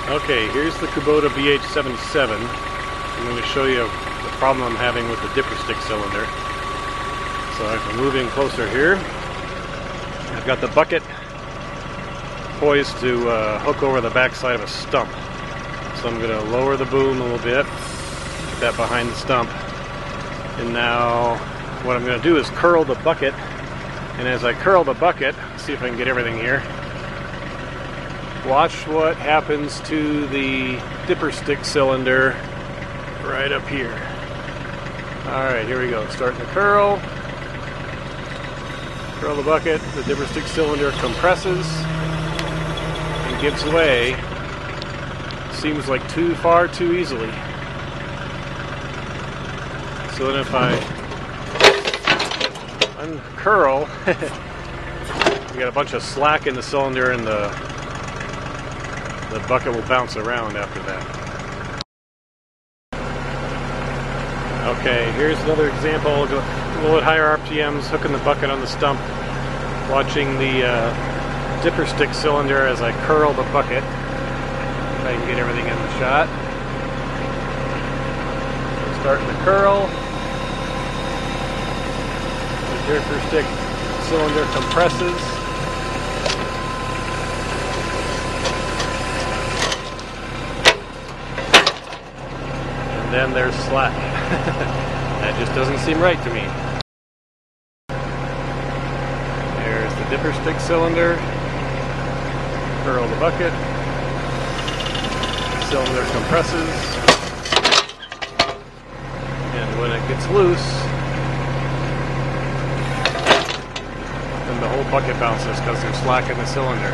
Okay, here's the Kubota BH77. I'm going to show you the problem I'm having with the dipperstick cylinder. So I'm moving closer here. I've got the bucket poised to hook over the backside of a stump. So I'm going to lower the boom a little bit, get that behind the stump. And now what I'm going to do is curl the bucket. And as I curl the bucket, see if I can get everything here. Watch what happens to the dipperstick cylinder right up here. Alright, here we go. Starting to curl. Curl the bucket. The dipperstick cylinder compresses and gives way. Seems like too far too easily. So then if I uncurl, we got a bunch of slack in the cylinder and the bucket will bounce around after that. Okay, here's another example. I'll go a little bit higher RPMs, hooking the bucket on the stump, watching the dipperstick cylinder as I curl the bucket. If I can get everything in the shot. Starting to curl. The dipperstick cylinder compresses. And then there's slack. That just doesn't seem right to me. There's the dipperstick cylinder. Curl the bucket. The cylinder compresses. And when it gets loose, then the whole bucket bounces because there's slack in the cylinder.